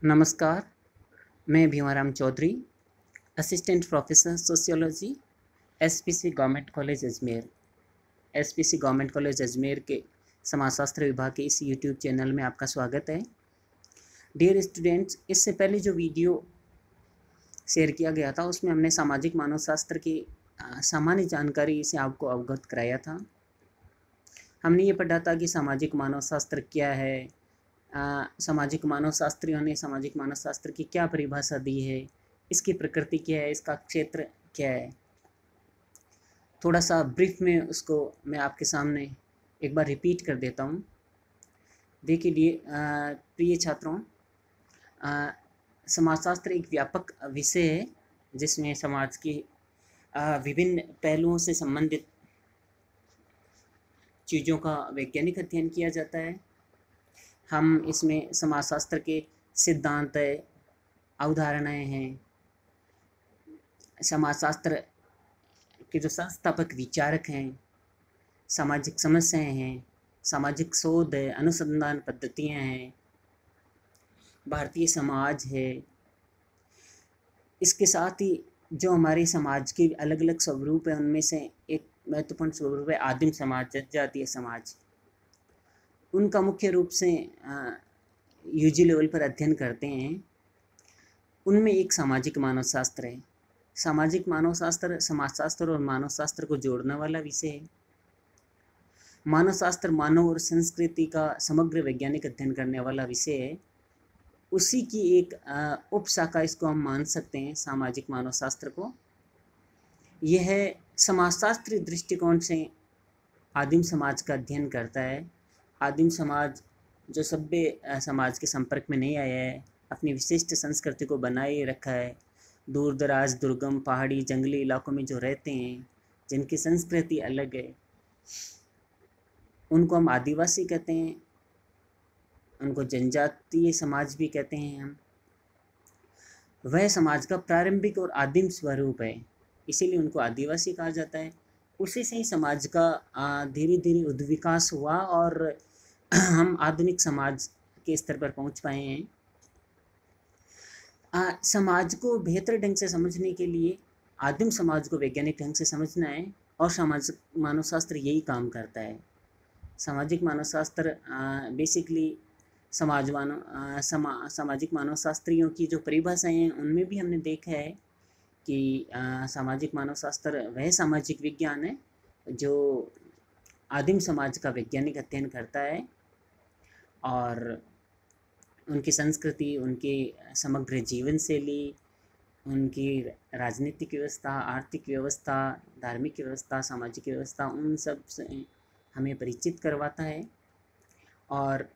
नमस्कार, मैं Bhimaram Chaudhary, assistant professor sociology, SPC government college Ajmer. SPC government college Ajmer के समाजशास्त्र विभाग के इस यूट्यूब चैनल में आपका स्वागत है। डियर स्टूडेंट्स, इससे पहले जो वीडियो शेयर किया गया था उसमें हमने सामाजिक मानव शास्त्र की सामान्य जानकारी से आपको अवगत कराया था। हमने ये पढ़ा था कि सामाजिक मानव शास्त्र क्या है, सामाजिक मानव शास्त्रियों ने सामाजिक मानव शास्त्र की क्या परिभाषा दी है, इसकी प्रकृति क्या है, इसका क्षेत्र क्या है। थोड़ा सा ब्रीफ में उसको मैं आपके सामने एक बार रिपीट कर देता हूँ। देखिए प्रिय छात्रों, समाजशास्त्र एक व्यापक विषय है जिसमें समाज की विभिन्न पहलुओं से संबंधित चीज़ों का वैज्ञानिक अध्ययन किया जाता है। हम इसमें समाजशास्त्र के सिद्धांत है, अवधारणाएं हैं, समाजशास्त्र के जो संस्थापक विचारक हैं, सामाजिक समस्याएं हैं, सामाजिक शोध है, अनुसंधान पद्धतियां हैं, भारतीय समाज है। इसके साथ ही जो हमारे समाज के अलग अलग स्वरूप है उनमें से एक महत्वपूर्ण स्वरूप है आदिम समाज, जनजातीय समाज। उनका मुख्य रूप से यूजी लेवल पर अध्ययन करते हैं। उनमें एक सामाजिक मानव शास्त्र है। सामाजिक मानव शास्त्र समाजशास्त्र और मानव शास्त्र को जोड़ने वाला विषय है। मानव शास्त्र मानव और संस्कृति का समग्र वैज्ञानिक अध्ययन करने वाला विषय है। उसी की एक उपशाखा इसको हम मान सकते हैं, सामाजिक मानव शास्त्र को। यह समाजशास्त्रीय दृष्टिकोण से आदिम समाज का अध्ययन करता है। आदिम समाज जो सभ्य समाज के संपर्क में नहीं आया है, अपनी विशिष्ट संस्कृति को बनाए रखा है, दूर दराज, दुर्गम, पहाड़ी, जंगली इलाकों में जो रहते हैं, जिनकी संस्कृति अलग है, उनको हम आदिवासी कहते हैं, उनको जनजातीय समाज भी कहते हैं हम। वह समाज का प्रारंभिक और आदिम स्वरूप है, इसीलिए उनको आदिवासी कहा जाता है। उसी से ही समाज का धीरे धीरे उद्विकास हुआ और हम आधुनिक समाज के स्तर पर पहुंच पाए हैं। समाज को बेहतर ढंग से समझने के लिए आदिम समाज को वैज्ञानिक ढंग से समझना है और सामाजिक मानव शास्त्र यही काम करता है। सामाजिक मानव शास्त्र बेसिकली सामाजिक मानव शास्त्रियों की जो परिभाषाएं हैं उनमें भी हमने देखा है कि सामाजिक मानव शास्त्र वह सामाजिक विज्ञान है जो आदिम समाज का वैज्ञानिक अध्ययन करता है और उनकी संस्कृति, उनकी समग्र जीवन शैली, उनकी राजनीतिक व्यवस्था, आर्थिक व्यवस्था, धार्मिक व्यवस्था, सामाजिक व्यवस्था, उन सब से हमें परिचित करवाता है। और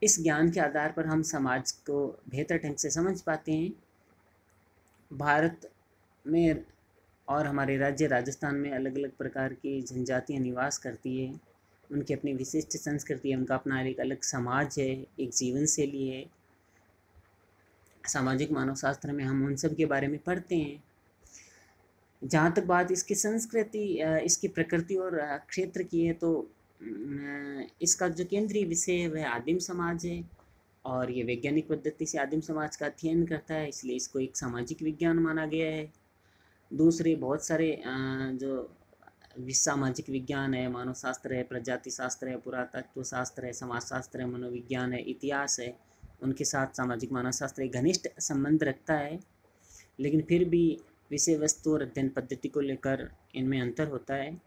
इस ज्ञान के आधार पर हम समाज को बेहतर ढंग से समझ पाते हैं। भारत में और हमारे राज्य राजस्थान में अलग अलग प्रकार की जनजातियाँ निवास करती है। उनकी अपनी विशिष्ट संस्कृति है, उनका अपना एक अलग समाज है, एक जीवन शैली है। सामाजिक मानव शास्त्र में हम उन सब के बारे में पढ़ते हैं। जहाँ तक बात इसकी संस्कृति, इसकी प्रकृति और क्षेत्र की है, तो इसका जो केंद्रीय विषय है वह आदिम समाज है और ये वैज्ञानिक पद्धति से आदिम समाज का अध्ययन करता है, इसलिए इसको एक सामाजिक विज्ञान माना गया है। दूसरे बहुत सारे जो सामाजिक विज्ञान है, मानव शास्त्र है, प्रजाति शास्त्र है, पुरातत्व शास्त्र है, समाजशास्त्र है, मनोविज्ञान है, इतिहास है, उनके साथ सामाजिक मानव शास्त्र एक घनिष्ठ संबंध रखता है। लेकिन फिर भी विषय वस्तु और अध्ययन पद्धति को लेकर इनमें अंतर होता है।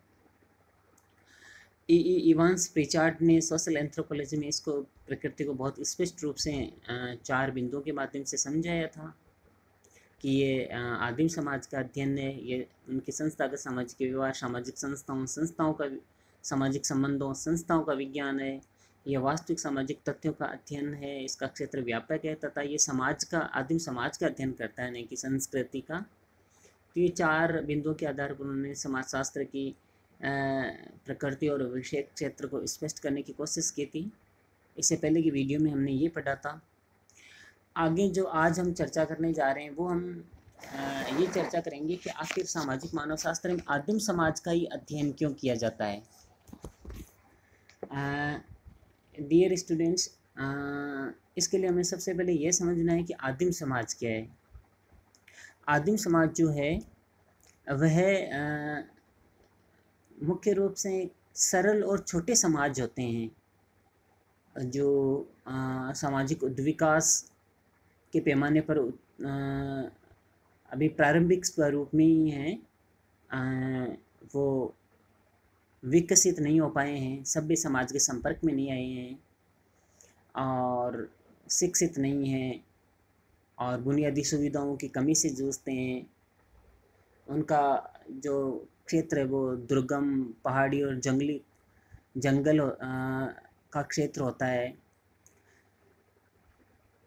इवांस प्रिचार्ड ने सोशल एंथ्रोपोलॉजी में इसको प्रकृति को बहुत स्पष्ट रूप से 4 बिंदुओं के माध्यम से समझाया था कि ये आदिम समाज का अध्ययन है, ये उनकी संस्थागत सामाजिक व्यवहार, सामाजिक संस्थाओं का सामाजिक संबंधों, संस्थाओं का विज्ञान है, यह वास्तविक सामाजिक तथ्यों का अध्ययन है, इसका क्षेत्र व्यापक है तथा ये समाज का, आदिम समाज का अध्ययन करता है, नहीं कि संस्कृति का। तो ये 4 बिंदुओं के आधार पर उन्होंने समाजशास्त्र की प्रकृति और विषय क्षेत्र को स्पष्ट करने की कोशिश की थी। इससे पहले की वीडियो में हमने ये पढ़ा था। आगे जो आज हम चर्चा करने जा रहे हैं वो हम ये चर्चा करेंगे कि आखिर सामाजिक मानव शास्त्र में आदिम समाज का ही अध्ययन क्यों किया जाता है। डियर स्टूडेंट्स, इसके लिए हमें सबसे पहले ये समझना है कि आदिम समाज क्या है। आदिम समाज जो है वह मुख्य रूप से सरल और छोटे समाज होते हैं जो सामाजिक उद्विकास के पैमाने पर अभी प्रारंभिक स्वरूप में ही हैं। वो विकसित नहीं हो पाए हैं, सभ्य समाज के संपर्क में नहीं आए हैं और शिक्षित नहीं हैं और बुनियादी सुविधाओं की कमी से जूझते हैं। उनका जो क्षेत्र है वो दुर्गम, पहाड़ी और जंगल का क्षेत्र होता है।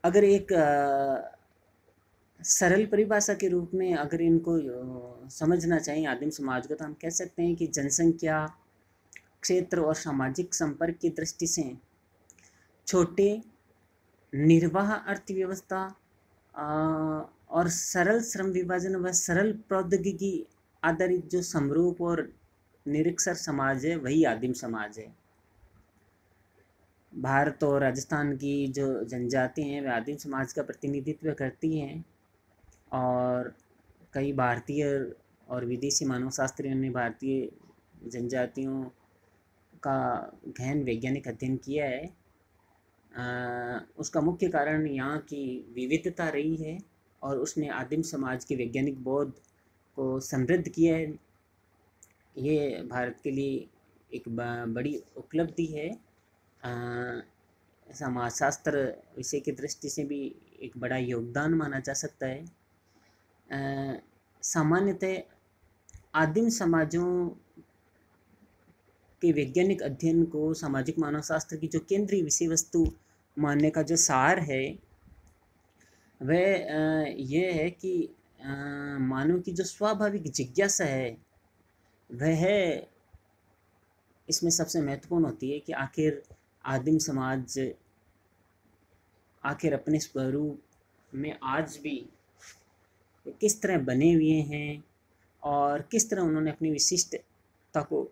अगर एक सरल परिभाषा के रूप में अगर इनको समझना चाहिए आदिम समाज को, तो हम कह सकते हैं कि जनसंख्या, क्षेत्र और सामाजिक संपर्क की दृष्टि से छोटे, निर्वाह अर्थव्यवस्था और सरल श्रम विभाजन व सरल प्रौद्योगिकी आधारित जो समरूप और निरक्षर समाज है वही आदिम समाज है। भारत और राजस्थान की जो जनजाति हैं वे आदिम समाज का प्रतिनिधित्व करती हैं और कई भारतीय और विदेशी मानवशास्त्रियों ने भारतीय जनजातियों का गहन वैज्ञानिक अध्ययन किया है। उसका मुख्य कारण यहाँ की विविधता रही है और उसने आदिम समाज के वैज्ञानिक बोध को समृद्ध किया है। ये भारत के लिए एक बड़ी उपलब्धि है। समाजशास्त्र विषय की दृष्टि से भी एक बड़ा योगदान माना जा सकता है। सामान्यतः आदिम समाजों के वैज्ञानिक अध्ययन को सामाजिक मानवशास्त्र की जो केंद्रीय विषय वस्तु मानने का जो सार है वह यह है कि मानव की जो स्वाभाविक जिज्ञासा है वह इसमें सबसे महत्वपूर्ण होती है कि आखिर आदिम समाज आखिर अपने स्वरूप में आज भी किस तरह बने हुए हैं और किस तरह उन्होंने अपनी विशिष्टता को,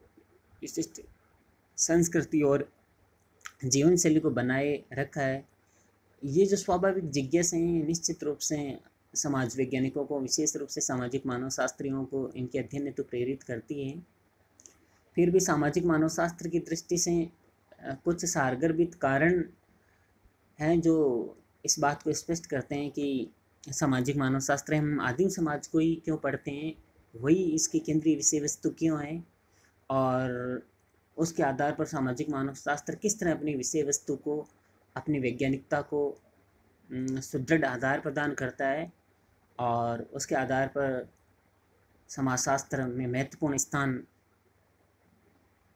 विशिष्ट संस्कृति और जीवन शैली को बनाए रखा है। ये जो स्वाभाविक जिज्ञासा हैं निश्चित रूप से समाज वैज्ञानिकों को, विशेष रूप से सामाजिक मानवशास्त्रियों को इनके अध्ययन हेतु प्रेरित करती है। फिर भी सामाजिक मानवशास्त्र की दृष्टि से कुछ सारगर्भित कारण हैं जो इस बात को स्पष्ट करते हैं कि सामाजिक मानवशास्त्र हम आदिम समाज को ही क्यों पढ़ते हैं, वही इसकी केंद्रीय विषय वस्तु क्यों है और उसके आधार पर सामाजिक मानवशास्त्र किस तरह अपनी विषय वस्तु को, अपनी वैज्ञानिकता को सुदृढ़ आधार प्रदान करता है और उसके आधार पर समाजशास्त्र में महत्वपूर्ण स्थान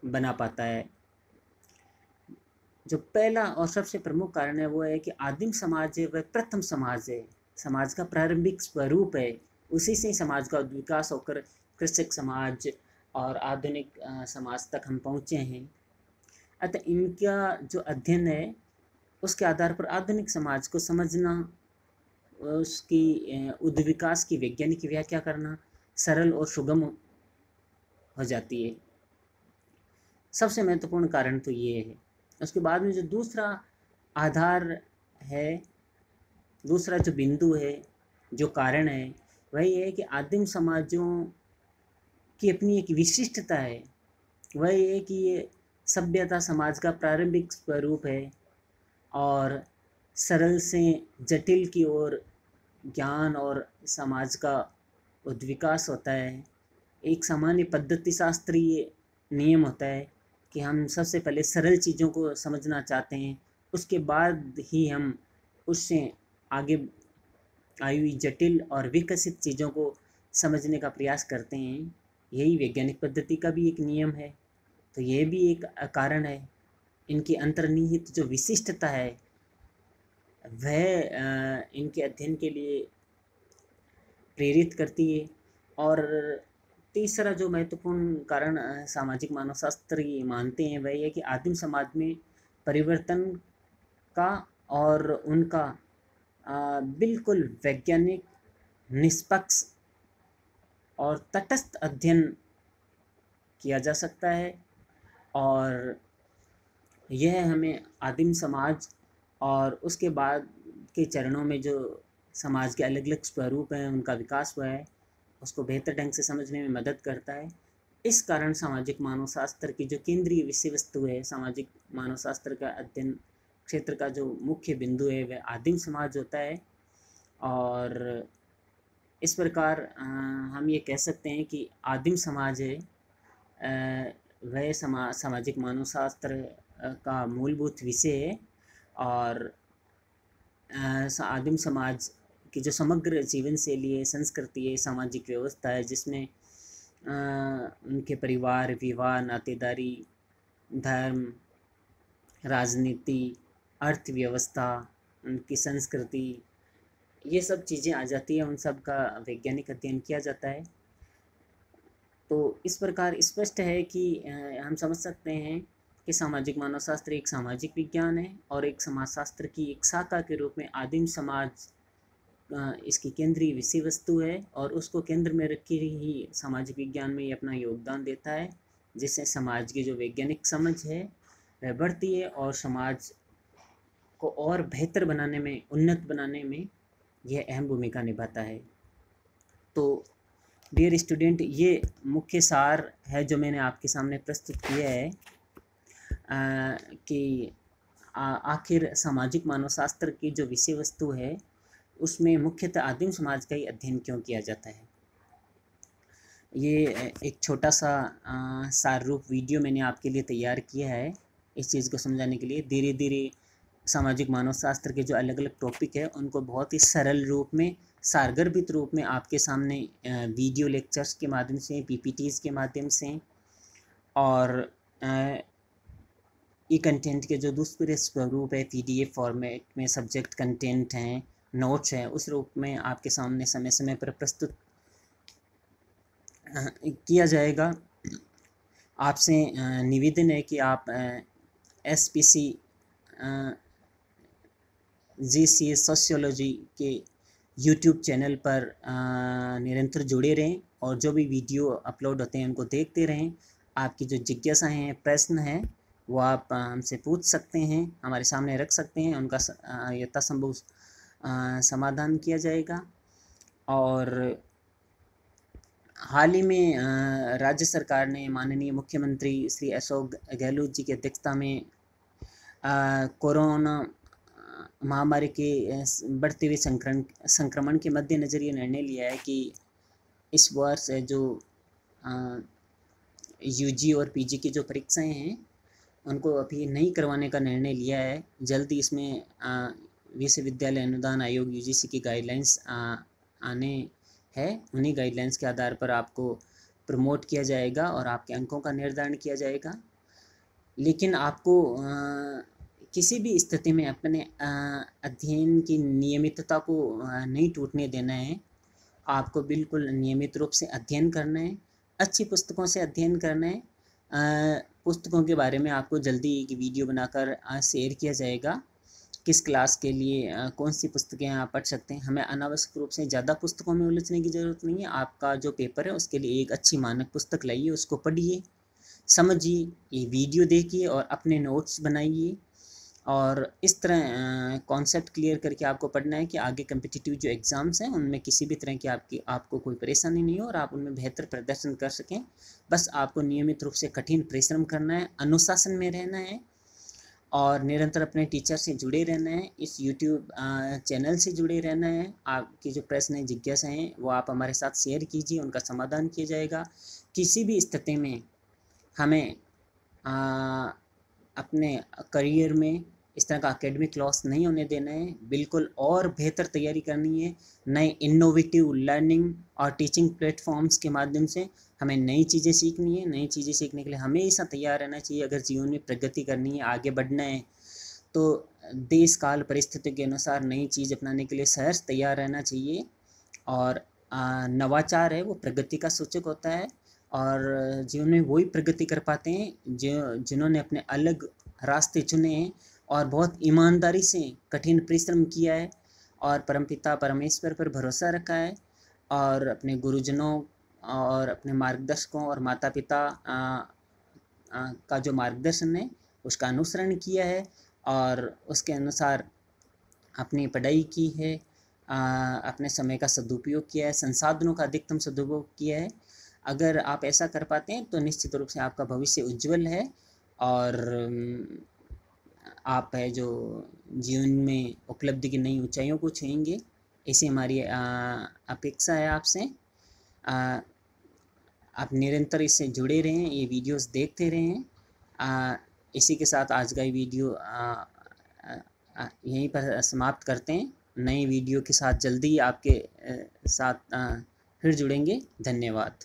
बना पाता है। जो पहला और सबसे प्रमुख कारण है वो है कि आदिम समाज है वह प्रथम समाज है, समाज का प्रारंभिक स्वरूप है। उसी से समाज का विकास होकर कृषक समाज और आधुनिक समाज तक हम पहुँचे हैं। अतः इनका जो अध्ययन है उसके आधार पर आधुनिक समाज को समझना, उसकी उद्विकास की वैज्ञानिक व्याख्या करना सरल और सुगम हो जाती है। सबसे महत्वपूर्ण कारण तो ये है। उसके बाद में जो दूसरा आधार है, दूसरा जो बिंदु है, जो कारण है, वही है कि आदिम समाजों की अपनी एक विशिष्टता है। वही है कि ये सभ्यता समाज का प्रारंभिक स्वरूप है और सरल से जटिल की ओर ज्ञान और समाज का उद्विकास होता है। एक सामान्य पद्धति शास्त्रीय नियम होता है कि हम सबसे पहले सरल चीज़ों को समझना चाहते हैं, उसके बाद ही हम उससे आगे आई हुई जटिल और विकसित चीज़ों को समझने का प्रयास करते हैं। यही वैज्ञानिक पद्धति का भी एक नियम है। तो यह भी एक कारण है। इनकी अंतर्निहित जो विशिष्टता है वह इनके अध्ययन के लिए प्रेरित करती है। और तीसरा जो महत्वपूर्ण कारण सामाजिक मानवशास्त्री मानते हैं वह है कि आदिम समाज में परिवर्तन का और उनका बिल्कुल वैज्ञानिक, निष्पक्ष और तटस्थ अध्ययन किया जा सकता है और यह हमें आदिम समाज और उसके बाद के चरणों में जो समाज के अलग अलग स्वरूप हैं उनका विकास हुआ है उसको बेहतर ढंग से समझने में मदद करता है। इस कारण सामाजिक मानव शास्त्र की जो केंद्रीय विषय वस्तु है, सामाजिक मानव शास्त्र का अध्ययन क्षेत्र का जो मुख्य बिंदु है वह आदिम समाज होता है। और इस प्रकार हम ये कह सकते हैं कि आदिम समाज है वह सामाजिक मानव शास्त्र का मूलभूत विषय है। और आदिम समाज की जो समग्र जीवन शैली है, संस्कृति है, सामाजिक व्यवस्था है, जिसमें उनके परिवार, विवाह, नातेदारी, धर्म, राजनीति, अर्थव्यवस्था, उनकी संस्कृति, ये सब चीज़ें आ जाती हैं, उन सब का वैज्ञानिक अध्ययन किया जाता है। तो इस प्रकार स्पष्ट है कि हम समझ सकते हैं कि सामाजिक मानव शास्त्र एक सामाजिक विज्ञान है और एक समाजशास्त्र की एक शाखा के रूप में आदिम समाज इसकी केंद्रीय विषय वस्तु है और उसको केंद्र में रखी ही सामाजिक विज्ञान में ये अपना योगदान देता है, जिससे समाज की जो वैज्ञानिक समझ है वह बढ़ती है और समाज को और बेहतर बनाने में, उन्नत बनाने में यह अहम भूमिका निभाता है। तो डियर स्टूडेंट, ये मुख्य सार है जो मैंने आपके सामने प्रस्तुत किया है कि आखिर सामाजिक मानव शास्त्र की जो विषय वस्तु है उसमें मुख्यतः आदिम समाज का ही अध्ययन क्यों किया जाता है। ये एक छोटा सा सार रूप वीडियो मैंने आपके लिए तैयार किया है इस चीज़ को समझाने के लिए। धीरे धीरे सामाजिक मानव शास्त्र के जो अलग अलग टॉपिक है उनको बहुत ही सरल रूप में, सारगर्भित रूप में आपके सामने वीडियो लेक्चर्स के माध्यम से, पीपीटीज़ के माध्यम से और ई कंटेंट के जो दूसरे स्वरूप है, पीडीएफ फॉर्मेट में सब्जेक्ट कंटेंट हैं, नोट्स हैं, उस रूप में आपके सामने समय समय पर प्रस्तुत किया जाएगा। आपसे निवेदन है कि आप एसपीसी जीसीएस सोशियोलॉजी के यूट्यूब चैनल पर निरंतर जुड़े रहें और जो भी वीडियो अपलोड होते हैं उनको देखते रहें। आपकी जो जिज्ञासाएं हैं, प्रश्न हैं, वो आप हमसे पूछ सकते हैं, हमारे सामने रख सकते हैं, उनका यथासंभव समाधान किया जाएगा। और हाल ही में राज्य सरकार ने माननीय मुख्यमंत्री श्री अशोक गहलोत जी की अध्यक्षता में कोरोना महामारी के बढ़ते हुए संक्रमण के मद्देनज़र ये निर्णय लिया है कि इस वर्ष जो यूजी और पीजी की जो परीक्षाएं हैं उनको अभी नहीं करवाने का निर्णय लिया है। जल्दी इसमें विश्वविद्यालय अनुदान आयोग यूजीसी की गाइडलाइंस आने है। उन्हीं गाइडलाइंस के आधार पर आपको प्रमोट किया जाएगा और आपके अंकों का निर्धारण किया जाएगा। लेकिन आपको किसी भी स्थिति में अपने अध्ययन की नियमितता को नहीं टूटने देना है। आपको बिल्कुल नियमित रूप से अध्ययन करना है, अच्छी पुस्तकों से अध्ययन करना है। पुस्तकों के बारे में आपको जल्दी एक वीडियो बनाकर शेयर किया जाएगा, किस क्लास के लिए कौन सी पुस्तकें आप पढ़ सकते हैं। हमें अनावश्यक रूप से ज़्यादा पुस्तकों में उलझने की ज़रूरत नहीं है। आपका जो पेपर है उसके लिए एक अच्छी मानक पुस्तक लाइए, उसको पढ़िए, समझिए, ये वीडियो देखिए और अपने नोट्स बनाइए। और इस तरह कॉन्सेप्ट क्लियर करके आपको पढ़ना है कि आगे कम्पिटिटिव जो एग्ज़ाम्स हैं उनमें किसी भी तरह की आपको कोई परेशानी नहीं हो और आप उनमें बेहतर प्रदर्शन कर सकें। बस आपको नियमित रूप से कठिन परिश्रम करना है, अनुशासन में रहना है और निरंतर अपने टीचर से जुड़े रहना है, इस यूट्यूब चैनल से जुड़े रहना है। आपकी जो प्रश्न है, जिज्ञासा हैं, वो आप हमारे साथ शेयर कीजिए, उनका समाधान किया जाएगा। किसी भी स्थिति में हमें अपने करियर में इस तरह का एकेडमिक लॉस नहीं होने देना है, बिल्कुल और बेहतर तैयारी करनी है। नए इनोवेटिव लर्निंग और टीचिंग प्लेटफॉर्म्स के माध्यम से हमें नई चीज़ें सीखनी है। नई चीज़ें सीखने के लिए हमेशा तैयार रहना चाहिए। अगर जीवन में प्रगति करनी है, आगे बढ़ना है, तो देश काल परिस्थिति के अनुसार नई चीज़ अपनाने के लिए सहर्ष तैयार रहना चाहिए। और नवाचार है वो प्रगति का सूचक होता है और जीवन में वही प्रगति कर पाते हैं जिन्होंने अपने अलग रास्ते चुने हैं और बहुत ईमानदारी से कठिन परिश्रम किया है और परमपिता परमेश्वर पर भरोसा रखा है और अपने गुरुजनों और अपने मार्गदर्शकों और माता पिता का जो मार्गदर्शन है उसका अनुसरण किया है और उसके अनुसार अपनी पढ़ाई की है, अपने समय का सदुपयोग किया है, संसाधनों का अधिकतम सदुपयोग किया है। अगर आप ऐसा कर पाते हैं तो निश्चित रूप से आपका भविष्य उज्जवल है और आप है जो जीवन में उपलब्धि की नई ऊंचाइयों को छुएंगे, ऐसी हमारी अपेक्षा है आपसे। आप निरंतर इससे जुड़े रहें, ये वीडियोस देखते रहें। इसी के साथ आज का ये वीडियो यहीं पर समाप्त करते हैं। नई वीडियो के साथ जल्दी आपके साथ फिर जुड़ेंगे। धन्यवाद।